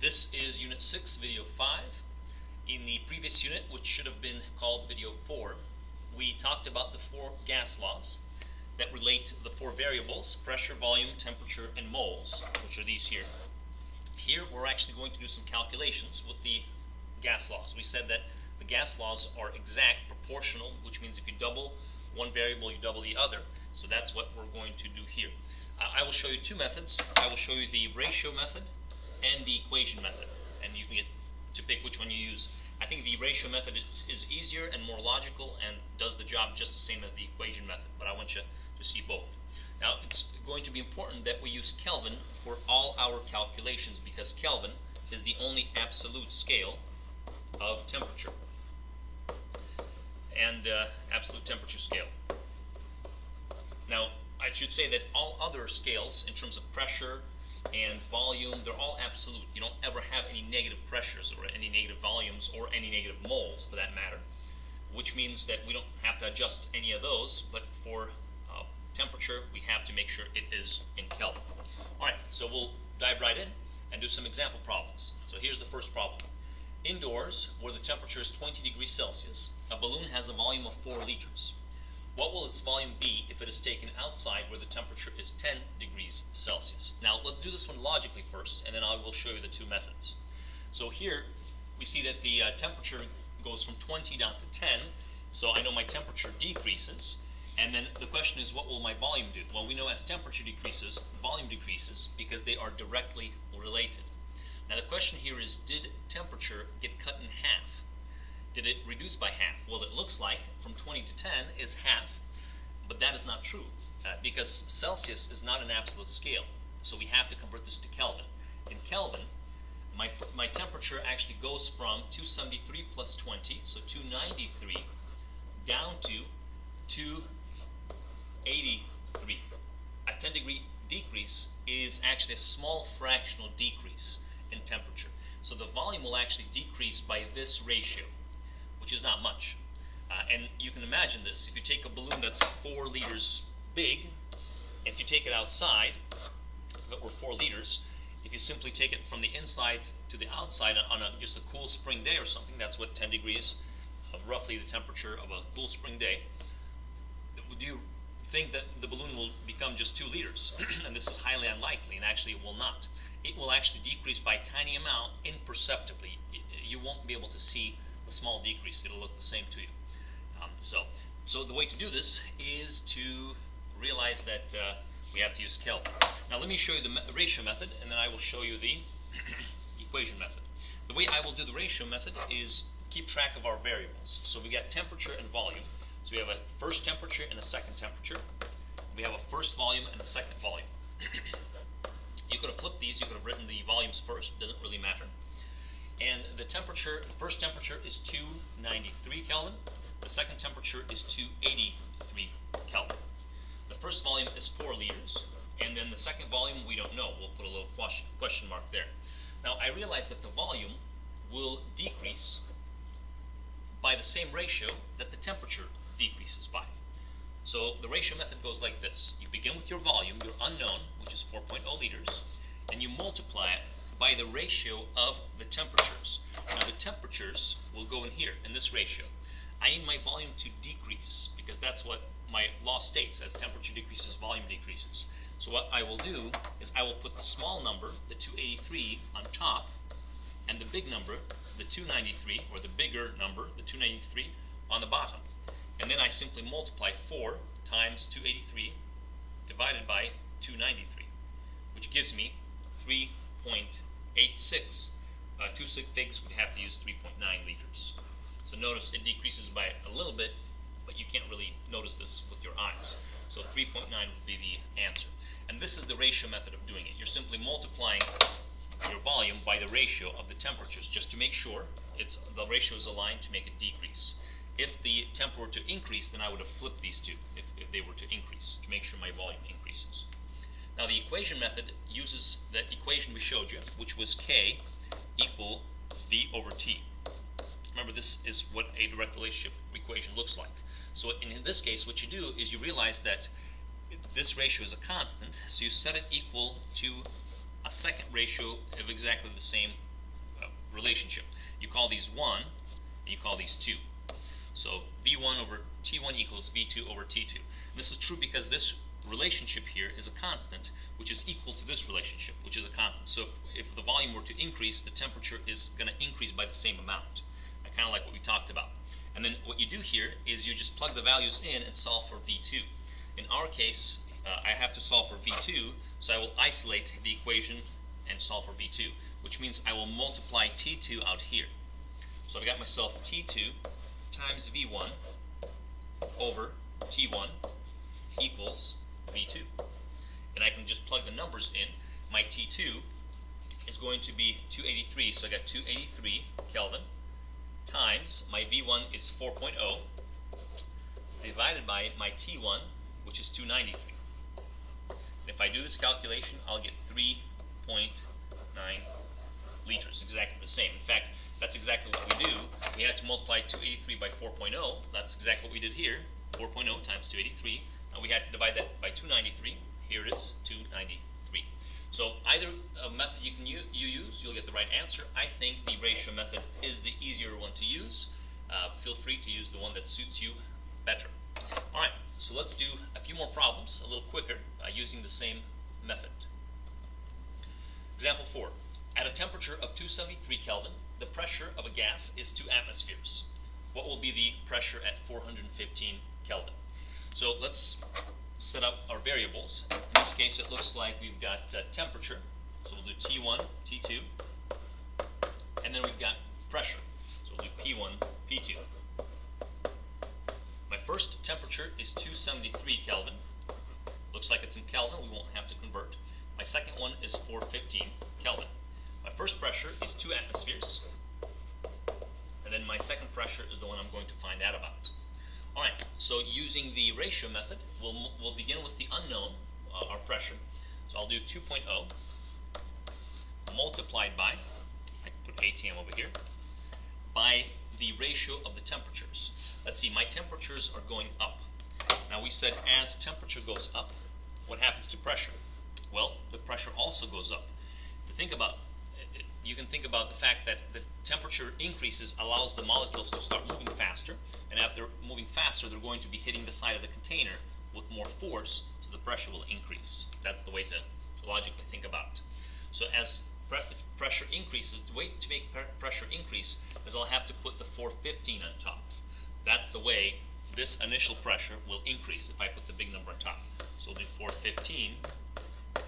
This is Unit 6, Video 5. In the previous unit, which should have been called Video 4, we talked about the 4 gas laws that relate to the 4 variables: pressure, volume, temperature, and moles, which are these here. Here we're actually going to do some calculations with the gas laws. We said that the gas laws are exact, proportional, which means if you double one variable, you double the other. So that's what we're going to do here. I will show you 2 methods. I will show you the ratio method and the equation method, and you can get to pick which one you use. I think the ratio method is easier and more logical and does the job just the same as the equation method, but I want you to see both. Now, it's going to be important that we use Kelvin for all our calculations, because Kelvin is the only absolute scale of temperature and absolute temperature scale. Now, I should say that all other scales in terms of pressure and volume, they're all absolute. You don't ever have any negative pressures or any negative volumes or any negative moles for that matter, which means that we don't have to adjust any of those, but for temperature we have to make sure it is in Kelvin. Alright, so we'll dive right in and do some example problems. So here's the first problem. Indoors, where the temperature is 20 degrees Celsius, a balloon has a volume of 4 liters. What will its volume be if it is taken outside where the temperature is 10 degrees Celsius? Now, let's do this one logically first, and then I will show you the 2 methods. So here, we see that the temperature goes from 20 down to 10, so I know my temperature decreases, and then the question is, what will my volume do? Well, we know as temperature decreases, volume decreases, because they are directly related. Now, the question here is, did temperature get cut in half? Did it reduce by half? Well, it looks like from 20 to 10 is half, but that is not true because Celsius is not an absolute scale, so we have to convert this to Kelvin. In Kelvin, my temperature actually goes from 273 plus 20, so 293, down to 283. A 10 degree decrease is actually a small fractional decrease in temperature. So the volume will actually decrease by this ratio, which is not much. And you can imagine this. If you take a balloon that's 4 liters big, if you take it outside, that were 4 liters, if you simply take it from the inside to the outside on just a cool spring day or something, that's what 10 degrees, roughly the temperature of a cool spring day, would you think that the balloon will become just 2 liters? And this is highly unlikely, and actually it will not. It will actually decrease by a tiny amount imperceptibly. You won't be able to see the small decrease. It'll look the same to you. So the way to do this is to realize that we have to use Kelvin. Now let me show you the ratio method, and then I will show you the equation method. The way I will do the ratio method is keep track of our variables. So we got temperature and volume. So we have a first temperature and a second temperature. We have a first volume and a second volume. You could have flipped these. You could have written the volumes first. It doesn't really matter. And the temperature, the first temperature is 293 Kelvin. The second temperature is 283 Kelvin. The first volume is 4 liters, and then the second volume we don't know. We'll put a little question mark there. Now, I realize that the volume will decrease by the same ratio that the temperature decreases by. So the ratio method goes like this. You begin with your volume, your unknown, which is 4.0 liters, and you multiply it by the ratio of the temperatures. Now the temperatures will go in here, in this ratio. I need my volume to decrease, because that's what my law states. As temperature decreases, volume decreases. So what I will do is I will put the small number, the 283, on top, and the big number, the 293, or the bigger number, the 293, on the bottom. And then I simply multiply 4 times 283 divided by 293, which gives me 3.86. 2 sig figs would have to use 3.9 liters. So notice it decreases by a little bit, but you can't really notice this with your eyes. So 3.9 would be the answer. And this is the ratio method of doing it. You're simply multiplying your volume by the ratio of the temperatures, just to make sure the ratio is aligned to make it decrease. If the temp were to increase, then I would have flipped these two, if they were to increase, to make sure my volume increases. Now the equation method uses that equation we showed you, which was K equal V over T. Remember, this is what a direct relationship equation looks like. So in this case, what you do is you realize that this ratio is a constant, so you set it equal to a second ratio of exactly the same relationship. You call these 1, and you call these 2. So V1 over T1 equals V2 over T2. And this is true because this relationship here is a constant, which is equal to this relationship, which is a constant. So if the volume were to increase, the temperature is going to increase by the same amount. Kind of like what we talked about. And then what you do here is you just plug the values in and solve for V2. In our case, I have to solve for V2, so I will isolate the equation and solve for V2, which means I will multiply T2 out here. So I've got myself T2 times V1 over T1 equals V2. And I can just plug the numbers in. My T2 is going to be 283, so I got 283 Kelvin times my V1 is 4.0 divided by my T1, which is 293. And if I do this calculation, I'll get 3.9 liters, exactly the same. In fact, that's exactly what we do. We had to multiply 283 by 4.0. That's exactly what we did here. 4.0 times 283. Now we had to divide that by 293. Here it is, 293. So either method you can use, you'll get the right answer. I think the ratio method is the easier one to use. Feel free to use the one that suits you better. Alright, so let's do a few more problems a little quicker using the same method. Example 4. At a temperature of 273 Kelvin, the pressure of a gas is 2 atmospheres. What will be the pressure at 415 Kelvin? So let's set up our variables. In this case, it looks like we've got temperature, so we'll do T1, T2, and then we've got pressure, so we'll do P1, P2. My first temperature is 273 Kelvin. Looks like it's in Kelvin, we won't have to convert. My second one is 415 Kelvin. My first pressure is 2 atmospheres, and then my second pressure is the one I'm going to find out about. Alright, so using the ratio method, we'll begin with the unknown, our pressure. So I'll do 2.0 multiplied by, I can put ATM over here, by the ratio of the temperatures. Let's see, my temperatures are going up. Now we said as temperature goes up, what happens to pressure? Well, the pressure also goes up. To think about, you can think about the fact that the temperature increases allows the molecules to start moving faster, and after moving faster, they're going to be hitting the side of the container with more force, so the pressure will increase. That's the way to logically think about it. So as pressure increases, the way to make pressure increase is I'll have to put the 415 on top. That's the way this initial pressure will increase if I put the big number on top. So we'll do 415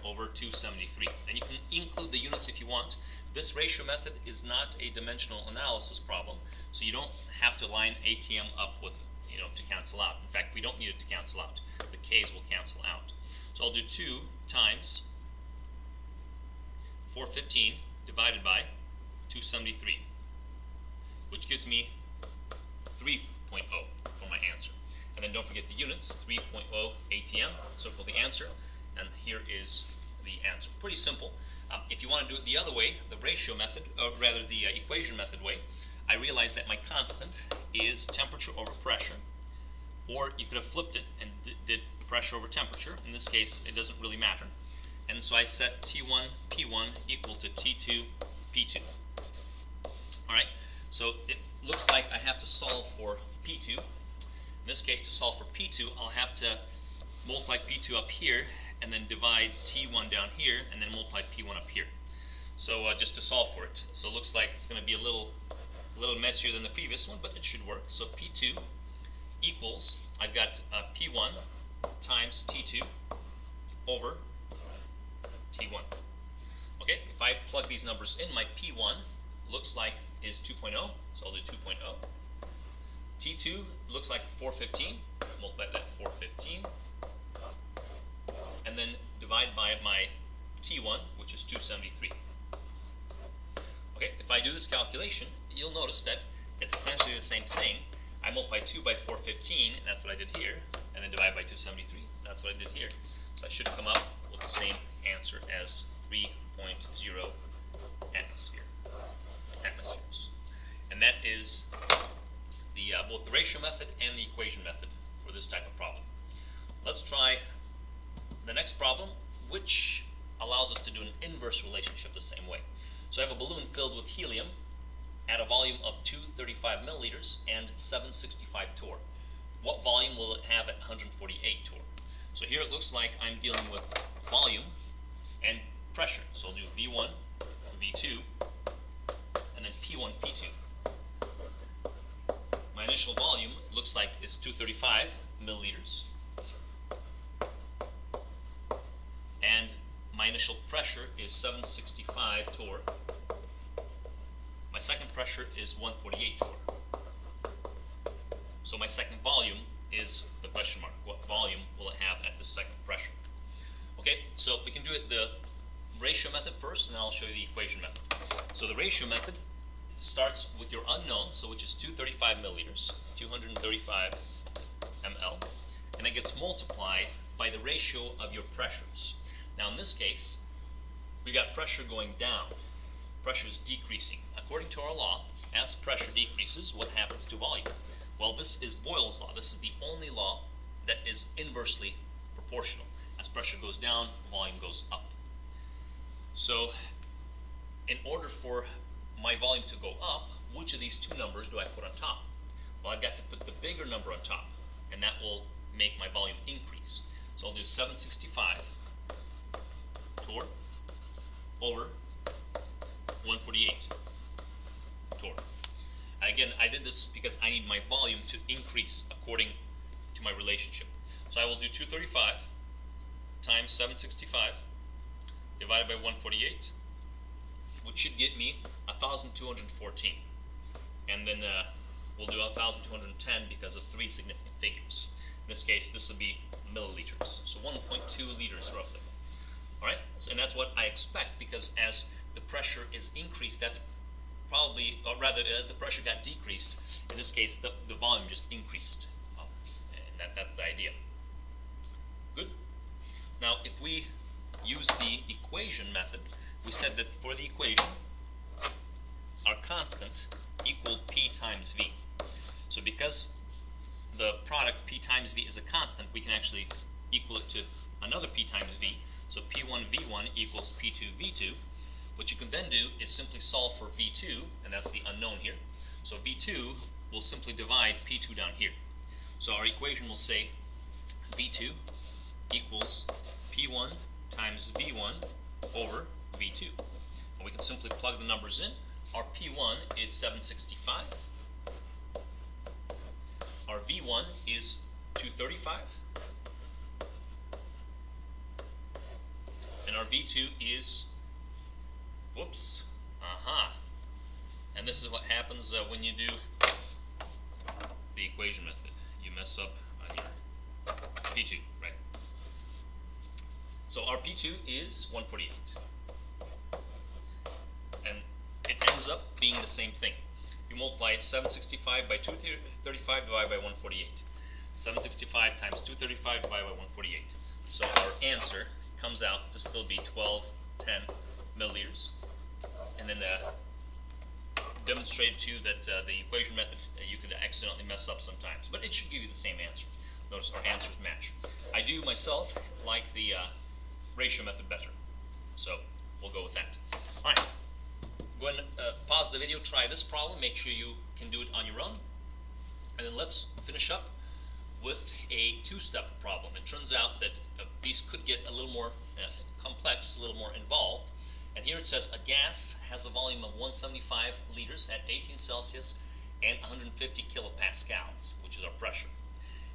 over 273. And you can include the units if you want. This ratio method is not a dimensional analysis problem, so you don't have to line ATM up with, to cancel out. In fact, we don't need it to cancel out. The K's will cancel out. So I'll do 2 times 415 divided by 273, which gives me 3.0 for my answer. And then don't forget the units, 3.0 ATM, circle the answer, and here is the answer. Pretty simple. If you want to do it the other way, the ratio method, or rather the equation method way, I realized that my constant is temperature over pressure, or you could have flipped it and did pressure over temperature. In this case, it doesn't really matter. And so I set T1, P1 equal to T2, P2. Alright, so it looks like I have to solve for P2. In this case, to solve for P2, I'll have to multiply P2 up here, and then divide T1 down here, and then multiply P1 up here. So just to solve for it. So it looks like it's going to be a little messier than the previous one, but it should work. So P2 equals, I've got P1 times T2 over T1. Okay, if I plug these numbers in, my P1 looks like is 2.0, so I'll do 2.0. T2 looks like 415, multiply that 415. And then divide by my T1, which is 273. Okay, if I do this calculation, you'll notice that it's essentially the same thing. I multiply 2 by 415, and that's what I did here, and then divide by 273, that's what I did here. So I should come up with the same answer as 3.0 atmospheres. And that is the both the ratio method and the equation method for this type of problem. Let's try the next problem, which allows us to do an inverse relationship the same way. So I have a balloon filled with helium, at a volume of 235 milliliters and 765 torr. What volume will it have at 148 torr? So here it looks like I'm dealing with volume and pressure. So I'll do V1, V2, and then P1, P2. My initial volume looks like is 235 milliliters. And my initial pressure is 765 torr. My second pressure is 148 torr. So my second volume is the question mark. What volume will it have at the second pressure? Okay, so we can do it the ratio method first, and then I'll show you the equation method. So the ratio method starts with your unknown, so which is 235 milliliters, 235 ml, and it gets multiplied by the ratio of your pressures. Now in this case, we got pressure going down. Pressure is decreasing. According to our law, as pressure decreases, what happens to volume? Well, this is Boyle's law. This is the only law that is inversely proportional. As pressure goes down, volume goes up. So, in order for my volume to go up, which of these two numbers do I put on top? Well, I've got to put the bigger number on top, and that will make my volume increase. So I'll do 765 torr over 148 torr. Again, I did this because I need my volume to increase according to my relationship. So I will do 235 times 765 divided by 148, which should get me 1,214. And then we'll do 1,210 because of three significant figures. In this case, this would be milliliters. So 1.2 liters roughly. Alright, and that's what I expect, because as the pressure is increased, that's probably, or rather, as the pressure got decreased, in this case, the volume just increased. And that's the idea. Good. Now, if we use the equation method, we said that for the equation, our constant equaled P times V. So because the product P times V is a constant, we can actually equal it to another P times V. So P1 V1 equals P2 V2. What you can then do is simply solve for V2, and that's the unknown here. So V2 will simply divide P2 down here. So our equation will say V2 equals P1 times V1 over V2. And we can simply plug the numbers in. Our P1 is 765. Our V1 is 235. And our V2 is, whoops, and this is what happens when you do the equation method. You mess up on your P2, right? So our P2 is 148. And it ends up being the same thing. You multiply 765 by 235 divided by 148. 765 times 235 divided by 148. So our answer comes out to still be 1210 milliliters. And then demonstrated to you that the equation method you could accidentally mess up sometimes, but it should give you the same answer. Notice our answers match. I do myself like the ratio method better, so we'll go with that. All right, go ahead and pause the video, try this problem, make sure you can do it on your own, and then let's finish up with a two-step problem. It turns out that these could get a little more complex, a little more involved. And here it says a gas has a volume of 175 liters at 18 Celsius and 150 kilopascals, which is our pressure.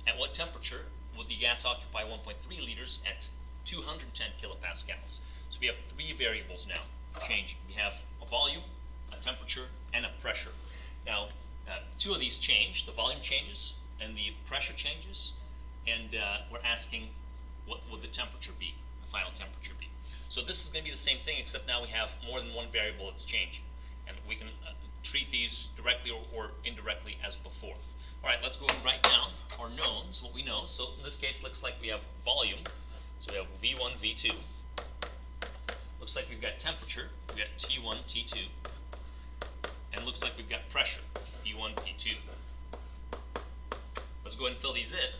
At what temperature would the gas occupy 1.3 liters at 210 kilopascals? So we have three variables now changing. We have a volume, a temperature, and a pressure. Now, two of these change. The volume changes and the pressure changes, and we're asking what would the temperature be, the final temperature be. So this is going to be the same thing, except now we have more than one variable that's changing, and we can treat these directly or indirectly as before. All right, let's go and write down our knowns, what we know. So in this case, looks like we have volume, so we have V1, V2. Looks like we've got temperature, we've got T1, T2, and looks like we've got pressure, P1, P2. Let's go ahead and fill these in.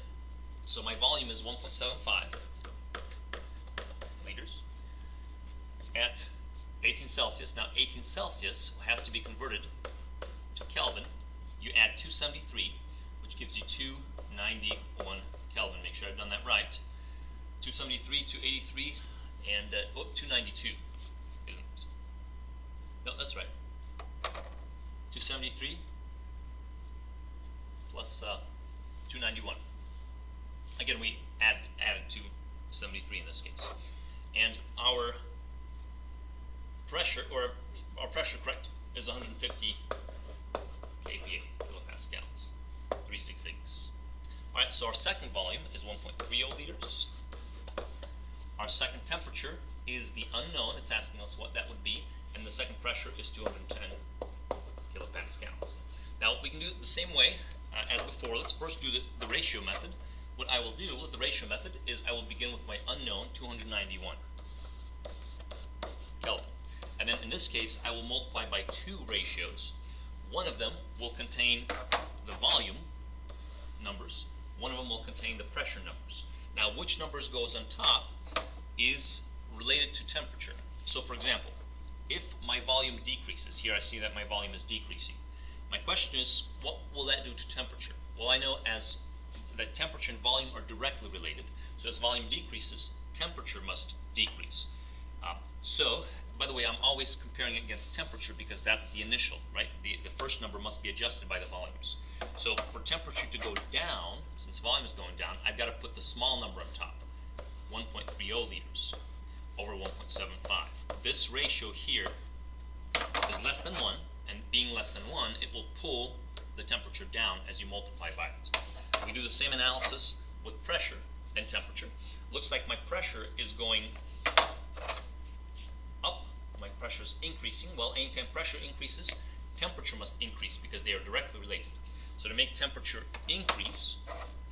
So my volume is 1.75 liters at 18 Celsius. Now 18 Celsius has to be converted Kelvin, you add 273, which gives you 291 Kelvin. Make sure I've done that right. 273, 283, and 292, isn't it? No, that's right. 273 plus 291. Again, we added 273 in this case. And our pressure, correct, is 150 kPa, kilopascals, 3 sig figs. Alright, so our second volume is 1.30 liters. Our second temperature is the unknown. It's asking us what that would be. And the second pressure is 210 kilopascals. Now, we can do it the same way as before. Let's first do the ratio method. What I will do with the ratio method is I will begin with my unknown, 291 Kelvin. And then in this case, I will multiply by two ratios. One of them will contain the volume numbers. One of them will contain the pressure numbers. Now, which numbers goes on top is related to temperature. So, for example, if my volume decreases, here I see that my volume is decreasing. My question is, what will that do to temperature? Well, I know as that temperature and volume are directly related. So as volume decreases, temperature must decrease. So, by the way, I'm always comparing it against temperature because that's the initial, right? The first number must be adjusted by the volumes. So for temperature to go down, since volume is going down, I've got to put the small number on top, 1.30 liters over 1.75. This ratio here is less than 1, and being less than 1, it will pull the temperature down as you multiply by it. We do the same analysis with pressure and temperature. Looks like my pressure is going up, my pressure is increasing. Well, anytime pressure increases, temperature must increase because they are directly related. So to make temperature increase,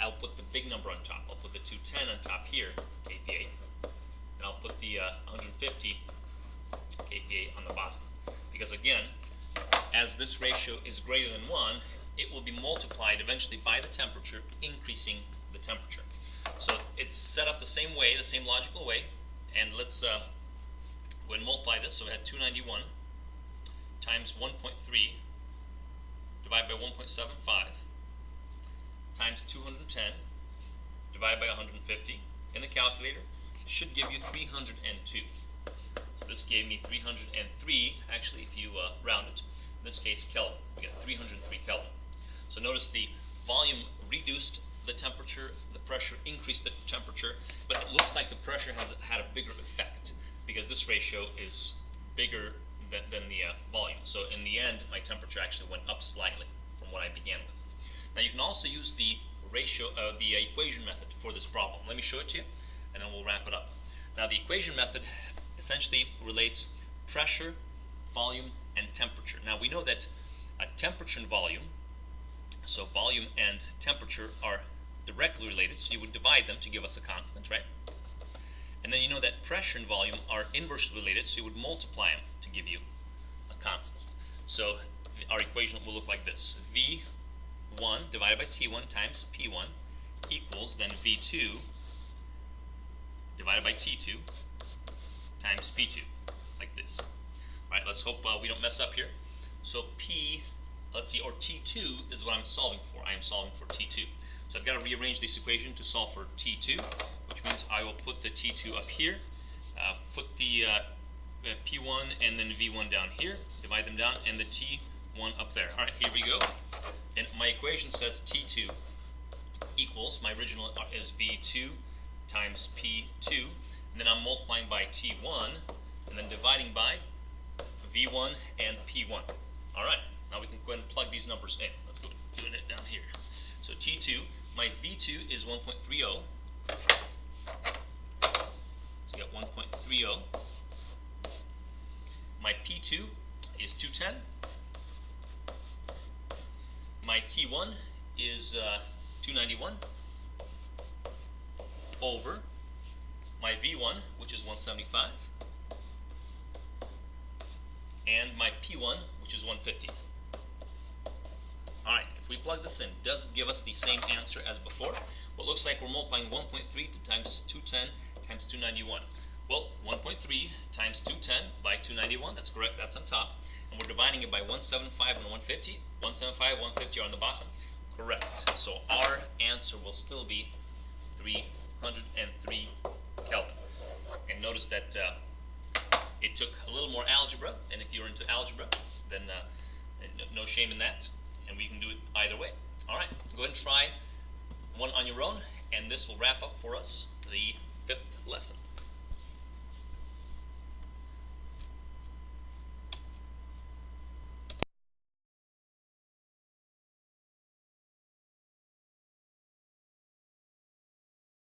I'll put the big number on top. I'll put the 210 on top here, kPa, and I'll put the 150 kPa on the bottom. Because again, as this ratio is greater than 1, it will be multiplied eventually by the temperature, increasing the temperature. So it's set up the same way, the same logical way, and let's go ahead and multiply this. So we had 291 times 1.3 divided by 1.75 times 210 divided by 150 in the calculator should give you 302. So this gave me 303, actually if you round it, in this case Kelvin. We got 303 Kelvin. So notice the volume reduced the temperature, the pressure increased the temperature, but it looks like the pressure has had a bigger effect because this ratio is bigger than the volume. So in the end, my temperature actually went up slightly from what I began with. Now you can also use the ratio, the equation method for this problem. Let me show it to you, and then we'll wrap it up. Now the equation method essentially relates pressure, volume, and temperature. Now we know that temperature and volume, so volume and temperature are directly related, so you would divide them to give us a constant, right? And then you know that pressure and volume are inversely related, so you would multiply them to give you a constant. So our equation will look like this. V1 divided by T1 times P1 equals then V2 divided by T2 times P2, like this. All right, let's hope we don't mess up here. So let's see, or T2 is what I'm solving for. I am solving for T2. So I've got to rearrange this equation to solve for T2, which means I will put the T2 up here, put the P1 and then V1 down here, divide them down, and the T1 up there. All right, here we go. And my equation says T2 equals, my original is V2 times P2, and then I'm multiplying by T1, and then dividing by V1 and P1. All right, now we can go ahead and plug these numbers in. Let's go doing it down here. So T2, my V2 is 1.30. So you got 1.30. My P2 is 210. My T1 is 291 over my V1, which is 175, and my P1, which is 150. Alright, if we plug this in, does it give us the same answer as before? Well, it looks like we're multiplying 1.3 times 210 times 291. Well, 1.3 times 210 by 291, that's correct, that's on top. And we're dividing it by 175 and 150. 175, 150 are on the bottom. Correct. So our answer will still be 303 Kelvin. And notice that it took a little more algebra, and if you're into algebra, then no shame in that, and we can do it either way. All right, go ahead and try one on your own, and this will wrap up for us the 5th lesson.